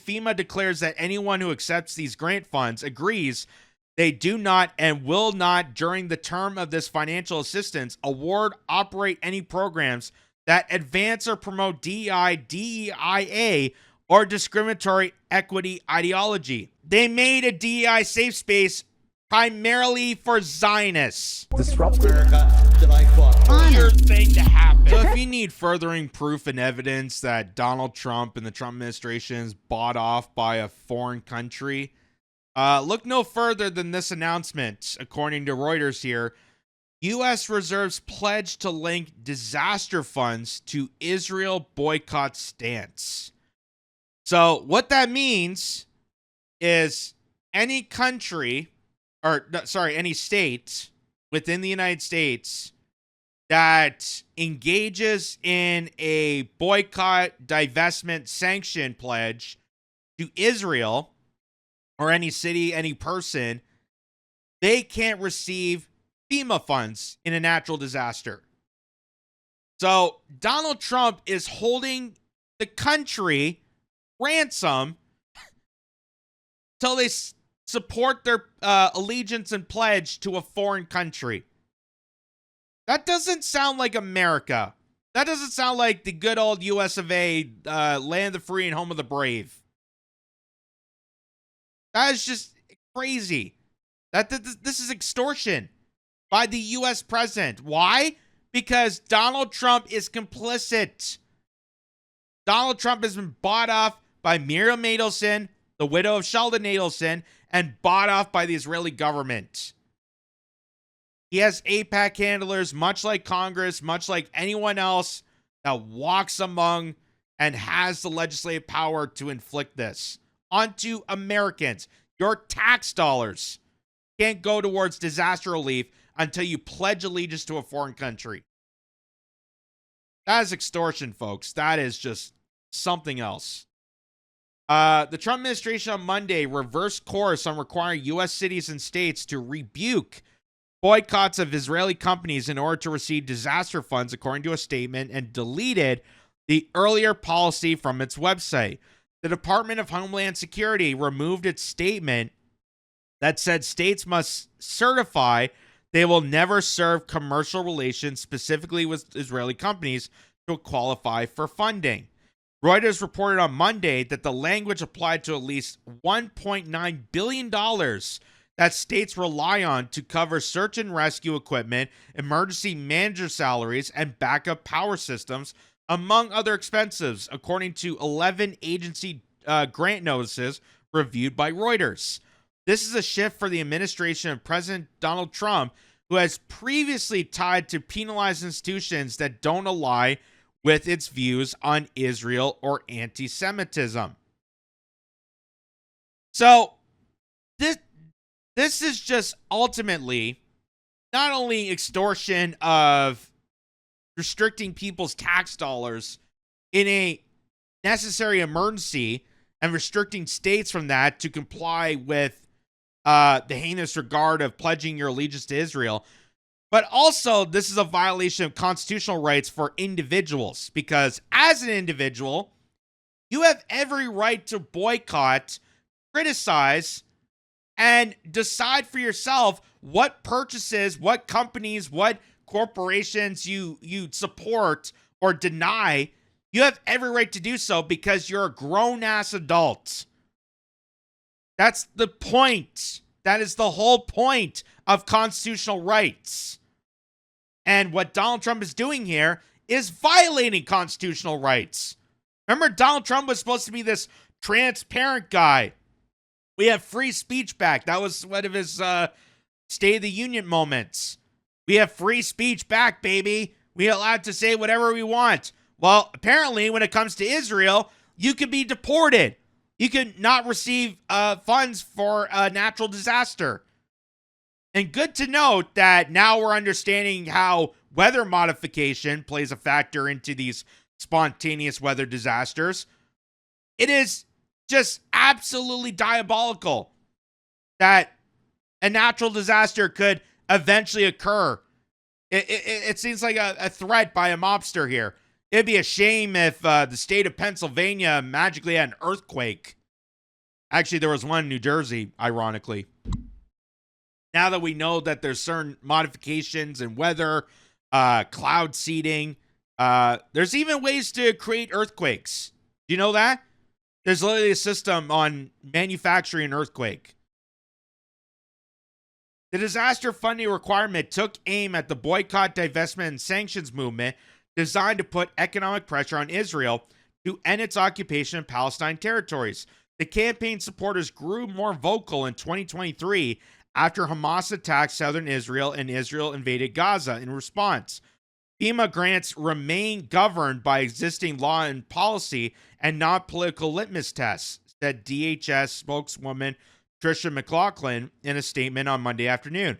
FEMA declares that anyone who accepts these grant funds agrees they do not and will not, during the term of this financial assistance, award, operate any programs that advance or promote DEI, DEIA, or discriminatory equity ideology. They made a DEI safe space primarily for Zionists. Disrupt America that I fought. Weird thing to happen. So if you need furthering proof and evidence that Donald Trump and the Trump administration is bought off by a foreign country, look no further than this announcement. According to Reuters here, U.S. reserves pledge to link disaster funds to Israel boycott stance. So what that means is any country, any state within the United States that engages in a boycott, divestment, sanction pledge to Israel or any city, any person, they can't receive FEMA funds in a natural disaster. So Donald Trump is holding the country ransom till they support their allegiance and pledge to a foreign country. That doesn't sound like America. That doesn't sound like the good old US of A, land of the free and home of the brave. That is just crazy. This is extortion by the US president. Why? Because Donald Trump is complicit. Donald Trump has been bought off by Miriam Adelson, the widow of Sheldon Adelson, and bought off by the Israeli government. He has AIPAC handlers, much like Congress, much like anyone else that walks among and has the legislative power to inflict this onto Americans. Your tax dollars can't go towards disaster relief until you pledge allegiance to a foreign country. That is extortion, folks. That is just something else. The Trump administration on Monday reversed course on requiring U.S. cities and states to rebuke boycotts of Israeli companies in order to receive disaster funds, according to a statement, and deleted the earlier policy from its website. The Department of Homeland Security removed its statement that said states must certify they will never serve commercial relations, specifically with Israeli companies, to qualify for funding. Reuters reported on Monday that the language applied to at least $1.9 billion that states rely on to cover search and rescue equipment, emergency manager salaries, and backup power systems, among other expenses, according to 11 agency grant notices reviewed by Reuters. This is a shift for the administration of President Donald Trump, who has previously tried to penalize institutions that don't align with its views on Israel or anti-Semitism. So, this is just ultimately not only extortion of restricting people's tax dollars in a necessary emergency and restricting states from that to comply with the heinous regard of pledging your allegiance to Israel. But also, this is a violation of constitutional rights for individuals, because as an individual, you have every right to boycott, criticize, and decide for yourself what purchases, what companies, what corporations you support or deny. You have every right to do so because you're a grown-ass adult. That's the point. That is the whole point of constitutional rights. And what Donald Trump is doing here is violating constitutional rights. Remember, Donald Trump was supposed to be this transparent guy. We have free speech back. That was one of his State of the Union moments. We have free speech back, baby. We're allowed to say whatever we want. Well, apparently, when it comes to Israel, you could be deported. You could not receive funds for a natural disaster. And good to note that now we're understanding how weather modification plays a factor into these spontaneous weather disasters. It is just absolutely diabolical that a natural disaster could eventually occur. It seems like a threat by a mobster here. It'd be a shame if the state of Pennsylvania magically had an earthquake. Actually, there was one in New Jersey, ironically. Now that we know that there's certain modifications in weather, cloud seeding, there's even ways to create earthquakes. Do you know that? There's literally a system on manufacturing an earthquake. The disaster funding requirement took aim at the boycott, divestment, and sanctions movement designed to put economic pressure on Israel to end its occupation of Palestine territories. The campaign supporters grew more vocal in 2023 after Hamas attacked southern Israel and Israel invaded Gaza in response. FEMA grants remain governed by existing law and policy and not political litmus tests, said DHS spokeswoman Tricia McLaughlin in a statement on Monday afternoon.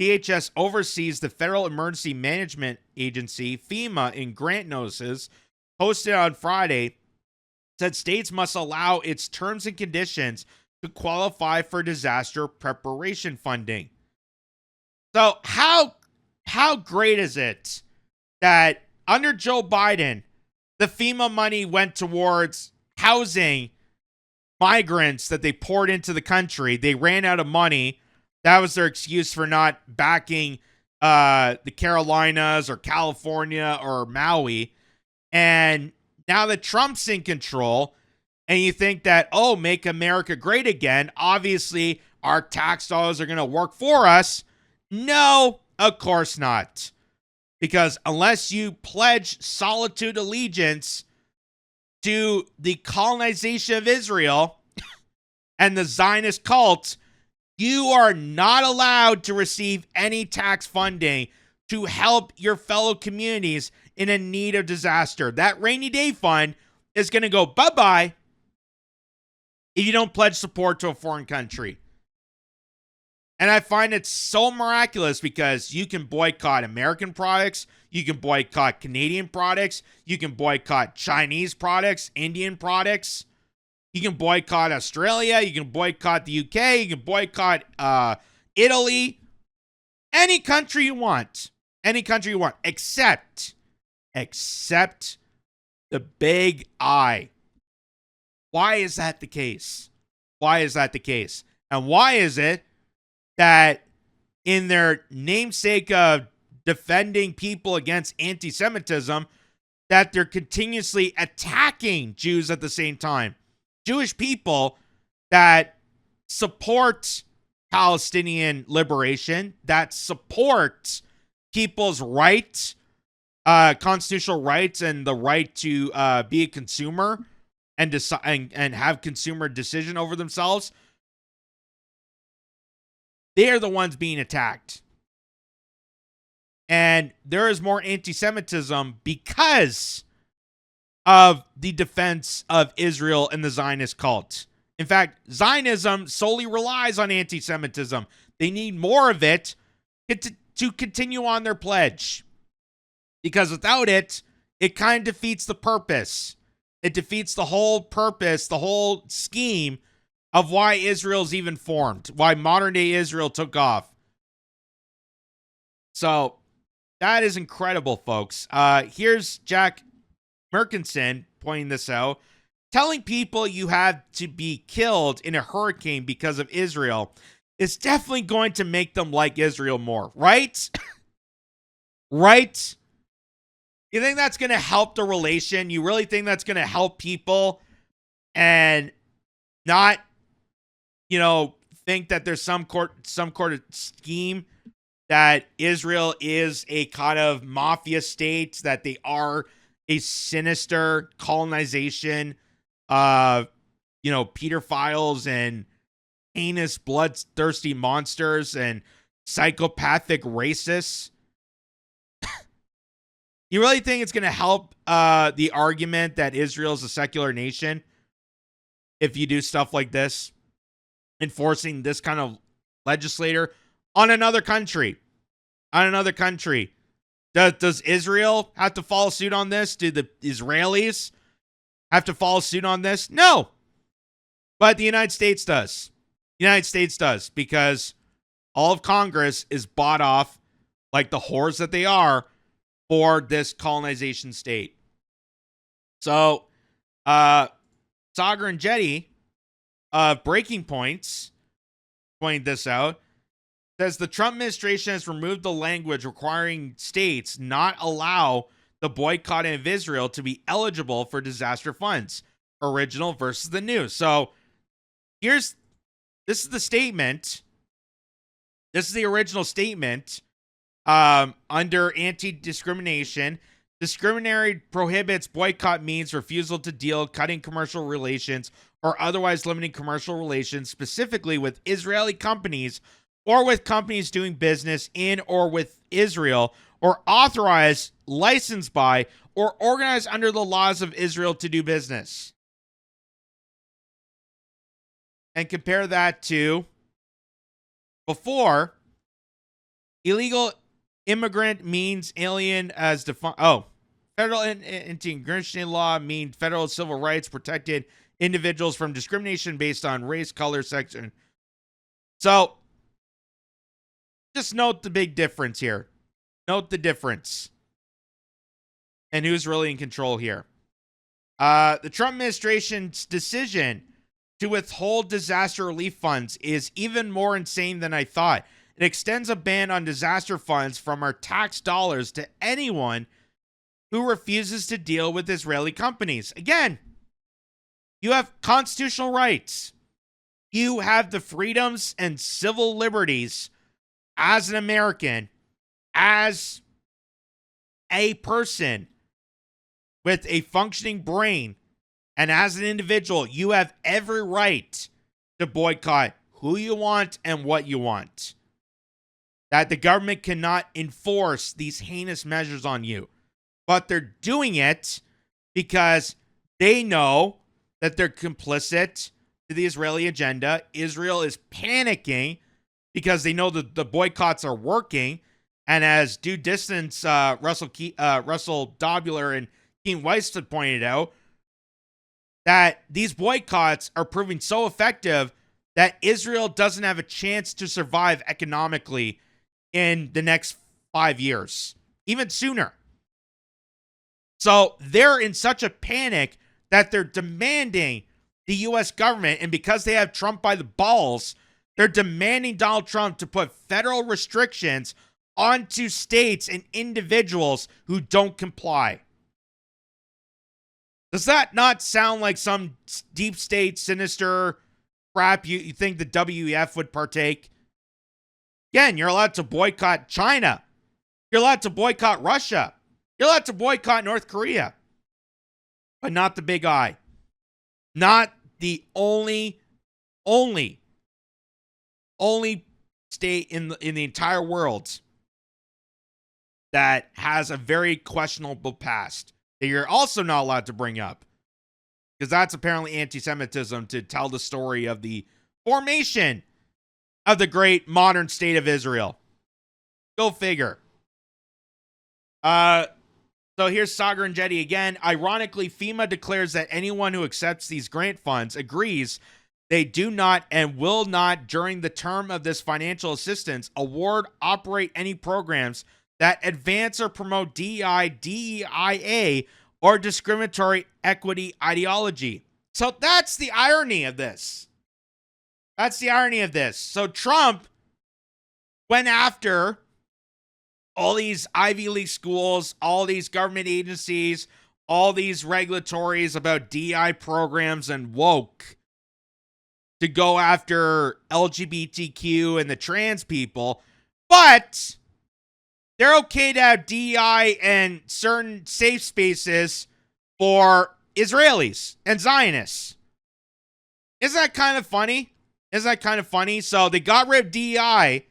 DHS oversees the Federal Emergency Management Agency, FEMA, in grant notices posted on Friday said states must allow its terms and conditions to qualify for disaster preparation funding. So how great is it that under Joe Biden, the FEMA money went towards housing migrants that they poured into the country? They ran out of money. That was their excuse for not backing the Carolinas or California or Maui. And now that Trump's in control, and you think that, oh, make America great again, obviously our tax dollars are going to work for us. No, of course not. Because unless you pledge solitude allegiance to the colonization of Israel and the Zionist cult, you are not allowed to receive any tax funding to help your fellow communities in a need of disaster. That rainy day fund is going to go bye-bye if you don't pledge support to a foreign country. And I find it so miraculous because you can boycott American products, you can boycott Canadian products, you can boycott Chinese products, Indian products, you can boycott Australia, you can boycott the UK, you can boycott Italy, any country you want, except the big I. Why is that the case? And why is it that in their namesake of defending people against anti-Semitism, that they're continuously attacking Jews at the same time? Jewish people that support Palestinian liberation, that support people's rights, constitutional rights, and the right to be a consumer and decide and have consumer decision over themselves. They're the ones being attacked. And there is more anti-Semitism because of the defense of Israel and the Zionist cult. In fact, Zionism solely relies on anti-Semitism. They need more of it to continue on their pledge. Because without it, it kind of defeats the purpose. It defeats the whole purpose, the whole scheme of why Israel's even formed, why modern day Israel took off. So that is incredible, folks. Here's Jack Merkinson pointing this out. Telling people you have to be killed in a hurricane because of Israel is definitely going to make them like Israel more, right? Right? You think that's going to help the relation? You really think that's going to help people and not, think that there's some sort of scheme that Israel is a kind of mafia state, that they are a sinister colonization of, pedophiles and heinous, bloodthirsty monsters and psychopathic racists? You really think it's going to help the argument that Israel is a secular nation if you do stuff like this? Enforcing this kind of legislator on another country. Does Israel have to follow suit on this? Do the Israelis have to follow suit on this? No. But the United States does. Because all of Congress is bought off like the whores that they are for this colonization state. So, Sagar and Jetty of Breaking Points pointed this out. Says the Trump administration has removed the language requiring states not allow the boycott of Israel to be eligible for disaster funds. Original versus the new. So this is the statement. This is the original statement under anti-discrimination. Discriminatory prohibits boycott means refusal to deal, cutting commercial relations, or otherwise limiting commercial relations, specifically with Israeli companies or with companies doing business in or with Israel, or authorized, licensed by, or organized under the laws of Israel to do business. And compare that to before. Illegal immigrant means alien as defined. Federal anti-immigration law means federal civil rights protected individuals from discrimination based on race, color, sex. So just note the big difference here. Note the difference. And who's really in control here. The Trump administration's decision to withhold disaster relief funds is even more insane than I thought. It extends a ban on disaster funds from our tax dollars to anyone who refuses to deal with Israeli companies. Again, you have constitutional rights. You have the freedoms and civil liberties as an American, as a person with a functioning brain, and as an individual, you have every right to boycott who you want and what you want. That the government cannot enforce these heinous measures on you. But they're doing it because they know that they're complicit to the Israeli agenda. Israel is panicking because they know that the boycotts are working. And as due distance, Russell Dobler and Keen Weiss had pointed out, that these boycotts are proving so effective that Israel doesn't have a chance to survive economically in the next 5 years, even sooner. So they're in such a panic that they're demanding the U.S. government, and because they have Trump by the balls, they're demanding Donald Trump to put federal restrictions onto states and individuals who don't comply. Does that not sound like some deep state sinister crap you think the WEF would partake? Again, you're allowed to boycott China. You're allowed to boycott Russia. You're allowed to boycott North Korea. But not the Big I. Not the only state in the entire world that has a very questionable past that you're also not allowed to bring up, because that's apparently anti-Semitism to tell the story of the formation of the great modern state of Israel. Go figure. So here's Sagar and Jetty again. Ironically, FEMA declares that anyone who accepts these grant funds agrees they do not and will not, during the term of this financial assistance, award, operate any programs that advance or promote DEI, DEIA, or discriminatory equity ideology. So that's the irony of this. That's the irony of this. So Trump went after all these Ivy League schools, all these government agencies, all these regulatories about DEI programs and woke to go after LGBTQ and the trans people. But they're okay to have DEI and certain safe spaces for Israelis and Zionists. Isn't that kind of funny? So they got rid of DEI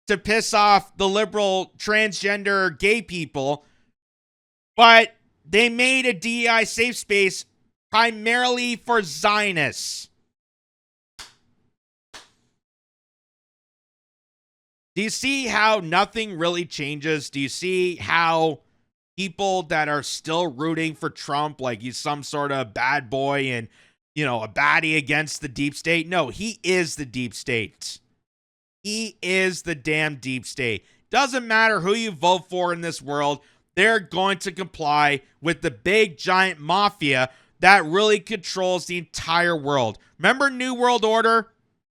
to piss off the liberal transgender gay people, but they made a DEI safe space primarily for Zionists. Do you see how nothing really changes? Do you see how people that are still rooting for Trump, like he's some sort of bad boy and, a baddie against the deep state? No, he is the deep state. He is the damn deep state. Doesn't matter who you vote for in this world, they're going to comply with the big giant mafia that really controls the entire world. Remember New World Order?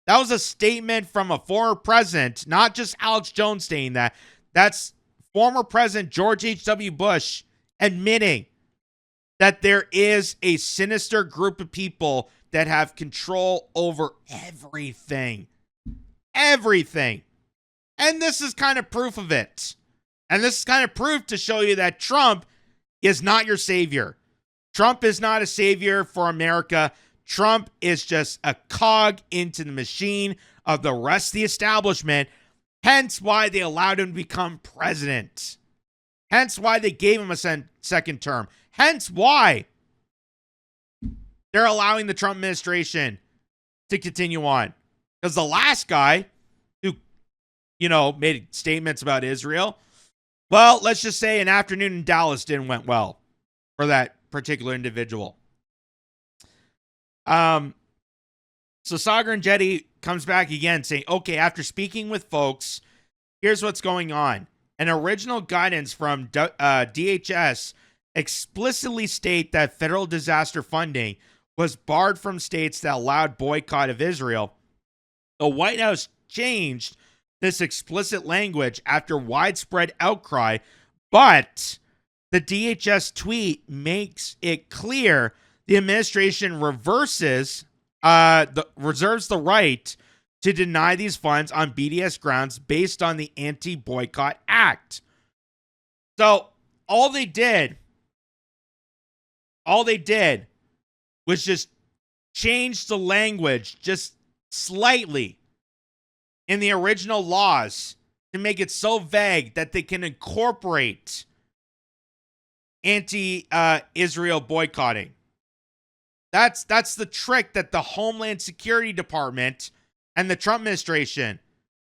That was a statement from a former president, not just Alex Jones saying that. That's former President George H.W. Bush admitting that there is a sinister group of people that have control over everything. Everything. And this is kind of proof of it. And this is kind of proof to show you that Trump is not your savior. Trump is not a savior for America. Trump is just a cog into the machine of the rest of the establishment. Hence why they allowed him to become president. Hence why they gave him a second term. Hence why they're allowing the Trump administration to continue on. Because the last guy who, made statements about Israel, well, let's just say an afternoon in Dallas didn't went well for that particular individual. So Saagar Enjeti comes back again saying, okay, after speaking with folks, here's what's going on. An original guidance from DHS explicitly state that federal disaster funding was barred from states that allowed boycott of Israel. The White House changed this explicit language after widespread outcry, but the DHS tweet makes it clear the administration reserves the right to deny these funds on BDS grounds based on the Anti-Boycott Act. So all they did was just change the language just slightly in the original laws to make it so vague that they can incorporate anti-Israel boycotting. That's the trick that the Homeland Security Department and the Trump administration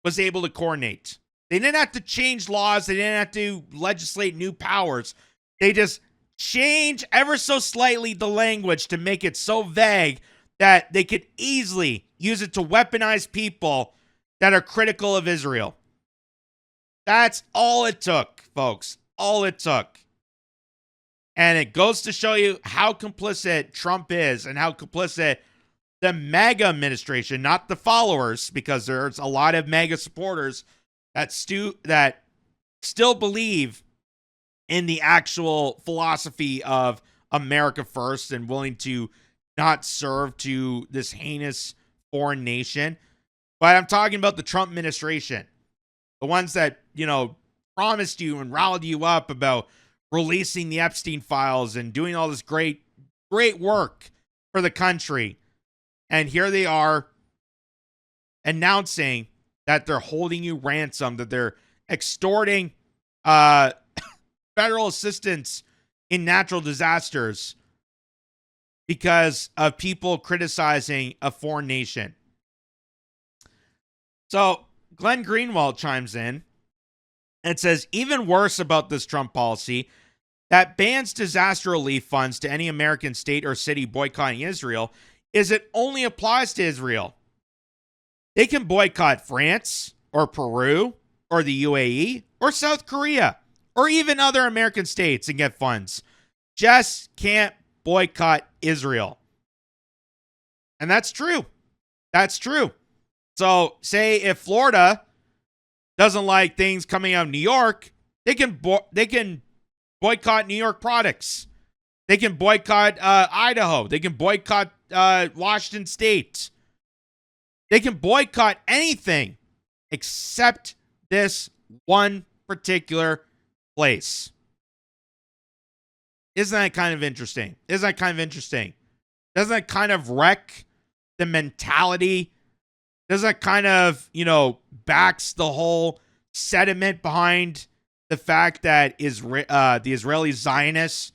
was able to coordinate. They didn't have to change laws. They didn't have to legislate new powers. They just change ever so slightly the language to make it so vague that they could easily use it to weaponize people that are critical of Israel. That's all it took, folks. All it took. And it goes to show you how complicit Trump is and how complicit the MAGA administration, not the followers, because there's a lot of MAGA supporters that still believe in the actual philosophy of America first and willing to not serve to this heinous foreign nation. But I'm talking about the Trump administration, the ones that, promised you and rallied you up about releasing the Epstein files and doing all this great work for the country. And here they are announcing that they're holding you ransom, that they're extorting federal assistance in natural disasters because of people criticizing a foreign nation. So Glenn Greenwald chimes in and says, even worse about this Trump policy that bans disaster relief funds to any American state or city boycotting Israel is it only applies to Israel. They can boycott France or Peru or the UAE or South Korea or even other American states and get funds. Just can't boycott Israel. And that's true. That's true. So say if Florida doesn't like things coming out of New York, they can boycott New York products. They can boycott Idaho. They can boycott Washington State. They can boycott anything except this one particular place. Isn't that kind of interesting? Doesn't that kind of wreck the mentality? Doesn't that kind of, backs the whole sentiment behind the fact that the Israeli Zionists,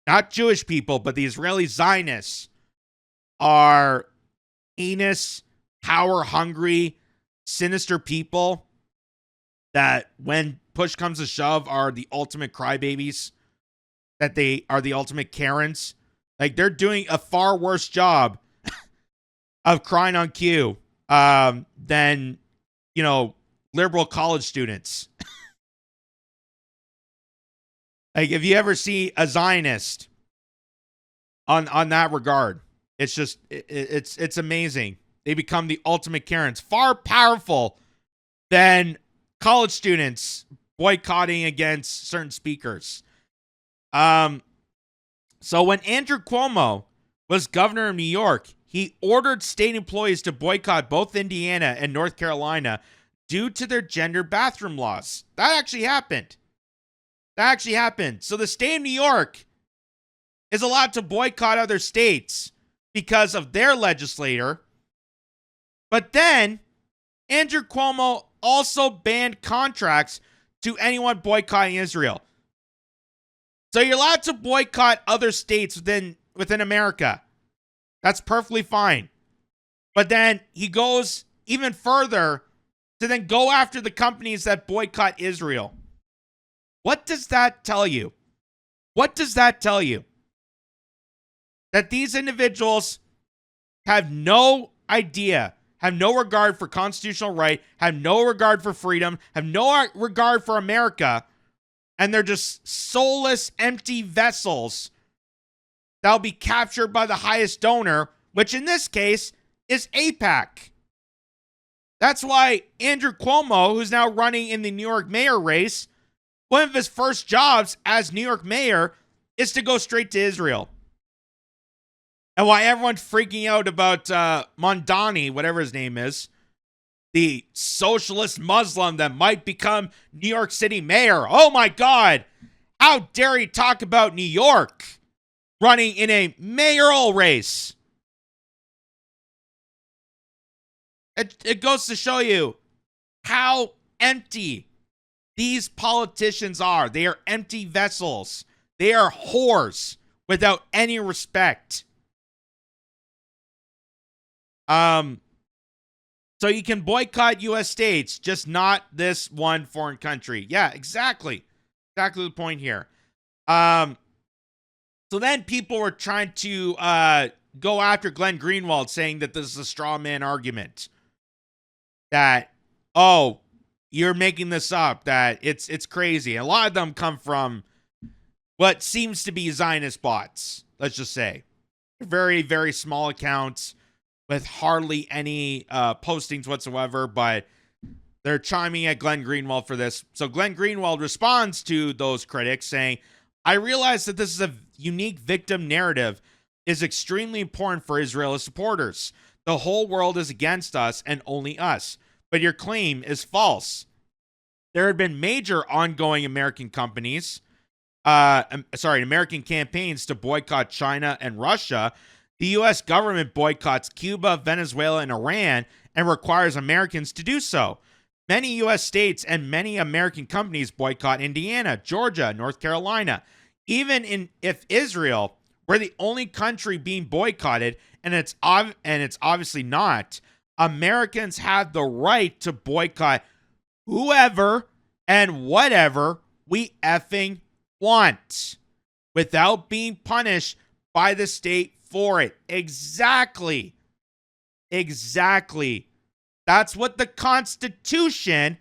not Jewish people, but the Israeli Zionists are heinous, power-hungry, sinister people that when push comes to shove are the ultimate crybabies, that they are the ultimate Karens. Like, they're doing a far worse job of crying on cue than, liberal college students. Like, if you ever see a Zionist on that regard. It's just it's amazing. They become the ultimate Karens, far powerful than college students boycotting against certain speakers. So when Andrew Cuomo was governor of New York, he ordered state employees to boycott both Indiana and North Carolina due to their gender bathroom laws. That actually happened. So the state of New York is allowed to boycott other states because of their legislator. But then Andrew Cuomo also banned contracts to anyone boycotting Israel. So you're allowed to boycott other states within America. That's perfectly fine. But then he goes even further to then go after the companies that boycott Israel. What does that tell you? What does that tell you? That these individuals have no idea, have no regard for constitutional right, have no regard for freedom, have no regard for America, and they're just soulless, empty vessels that'll be captured by the highest donor, which in this case is AIPAC. That's why Andrew Cuomo, who's now running in the New York mayor race, one of his first jobs as New York mayor is to go straight to Israel. And why everyone's freaking out about Mondani, whatever his name is, the socialist Muslim that might become New York City mayor. Oh my God. How dare he talk about New York running in a mayoral race? It goes to show you how empty these politicians are. They are empty vessels. They are whores without any respect. So you can boycott U.S. states, just not this one foreign country. Yeah, exactly. Exactly the point here. So then people were trying to go after Glenn Greenwald, saying that this is a straw man argument. That, oh, you're making this up, that it's crazy. A lot of them come from what seems to be Zionist bots, let's just say. Very, very small accounts with hardly any postings whatsoever, but they're chiming at Glenn Greenwald for this. So Glenn Greenwald responds to those critics saying, I realize that this is a unique victim narrative is extremely important for Israeli supporters. The whole world is against us and only us. But your claim is false. There had been major ongoing American campaigns to boycott China and Russia. The U.S. government boycotts Cuba, Venezuela, and Iran and requires Americans to do so. Many U.S. states and many American companies boycott Indiana, Georgia, North Carolina. Even if Israel were the only country being boycotted, and it's obviously not, Americans have the right to boycott whoever and whatever we effing want without being punished by the state for it. Exactly. That's what the Constitution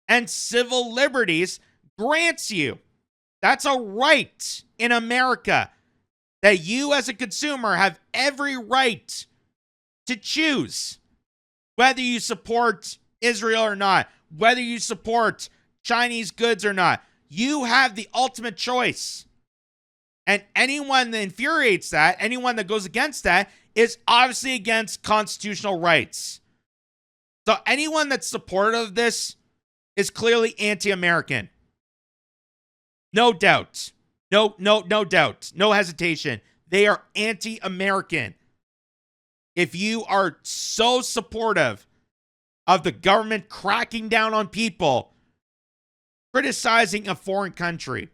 and civil liberties grants you. That's a right in America that you as a consumer have every right to choose whether you support Israel or not, whether you support Chinese goods or not. You have the ultimate choice. And anyone that infuriates that, anyone that goes against that, is obviously against constitutional rights. So anyone that's supportive of this is clearly anti-American. No doubt. No doubt. No hesitation. They are anti-American. If you are so supportive of the government cracking down on people, criticizing a foreign country,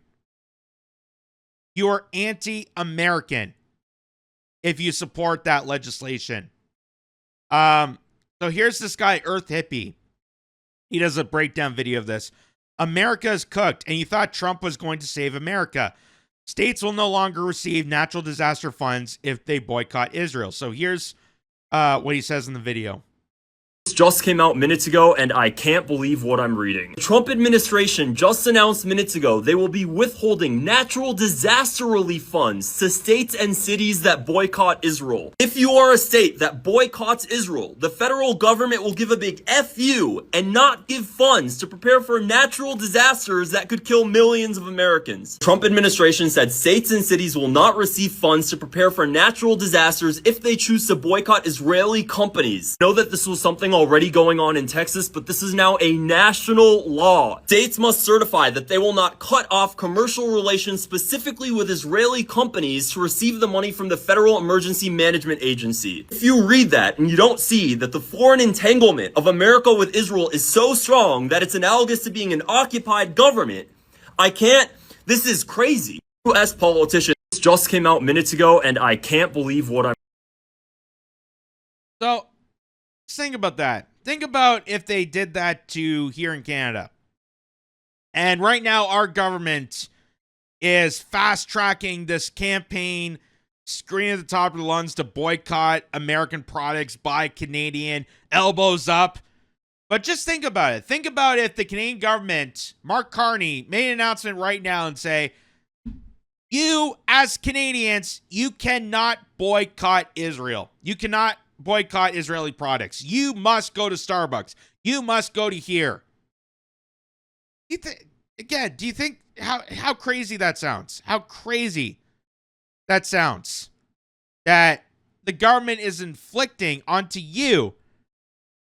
you are anti-American if you support that legislation. So here's this guy, Earth Hippie. He does a breakdown video of this. America is cooked, and you thought Trump was going to save America. States will no longer receive natural disaster funds if they boycott Israel. So here's what he says in the video. just came out minutes ago, and I can't believe what I'm reading. The Trump administration just announced minutes ago they will be withholding natural disaster relief funds to states and cities that boycott Israel. If you are a state that boycotts Israel, the federal government will give a big F you and not give funds to prepare for natural disasters that could kill millions of Americans. The Trump administration said states and cities will not receive funds to prepare for natural disasters if they choose to boycott Israeli companies. Know that this was something already going on in Texas, but this is now a national law. States must certify that they will not cut off commercial relations specifically with Israeli companies to receive the money from the Federal Emergency Management Agency. If you read that and you don't see that the foreign entanglement of America with Israel is so strong that it's analogous to being an occupied government, this is crazy. U.S. politicians just came out minutes ago, and I can't believe what I'm. So, just think about that. Think about if they did that to here in Canada. And right now, our government is fast-tracking this campaign, screaming at the top of the lungs to boycott American products, buy Canadian, elbows up. But just think about it. Think about if the Canadian government, Mark Carney, made an announcement right now and say, you, as Canadians, you cannot boycott Israel. You cannot boycott Israeli products. You must go to Starbucks. You must go to here. Do you think how crazy that sounds? How crazy that sounds. That the government is inflicting onto you,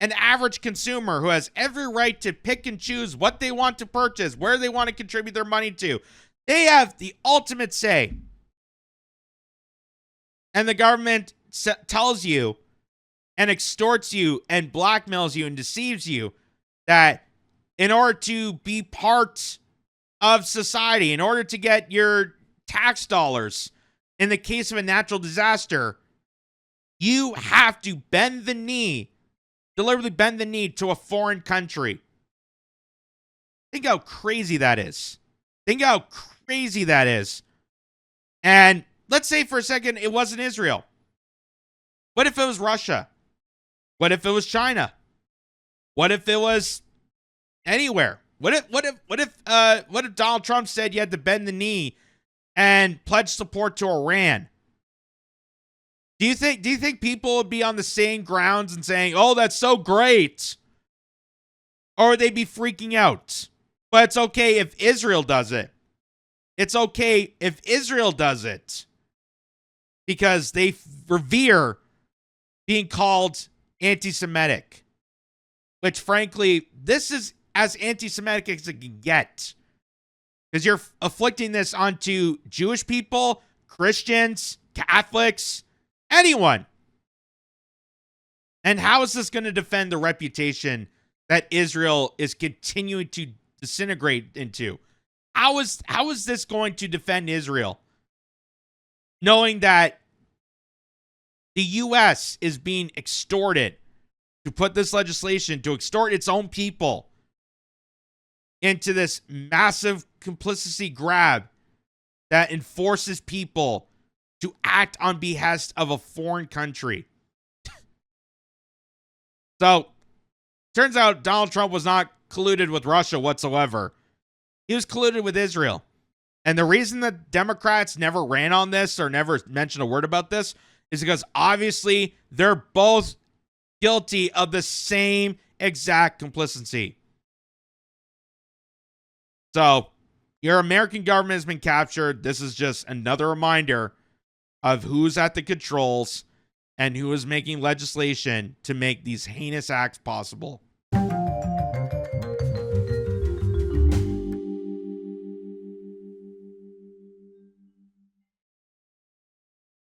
an average consumer who has every right to pick and choose what they want to purchase, where they want to contribute their money to. They have the ultimate say. And the government tells you and extorts you and blackmails you and deceives you that in order to be part of society, in order to get your tax dollars, in the case of a natural disaster, you have to bend the knee, deliberately bend the knee to a foreign country. Think how crazy that is. Think how crazy that is. And let's say for a second it wasn't Israel. What if it was Russia? What if it was China? What if it was anywhere? What if Donald Trump said you had to bend the knee and pledge support to Iran? Do you think people would be on the same grounds and saying, "Oh, that's so great," or would they be freaking out? But it's okay if Israel does it. It's okay if Israel does it because they revere being called anti-Semitic, which frankly, this is as anti-Semitic as it can get because you're afflicting this onto Jewish people, Christians, Catholics, anyone. And how is this going to defend the reputation that Israel is continuing to disintegrate into? How is this going to defend Israel? Knowing that the U.S. is being extorted to put this legislation to extort its own people into this massive complicity grab that enforces people to act on behest of a foreign country. So, turns out Donald Trump was not colluded with Russia whatsoever. He was colluded with Israel. And the reason that Democrats never ran on this or never mentioned a word about this is because obviously they're both guilty of the same exact complicity. So, your American government has been captured. This is just another reminder of who's at the controls and who is making legislation to make these heinous acts possible.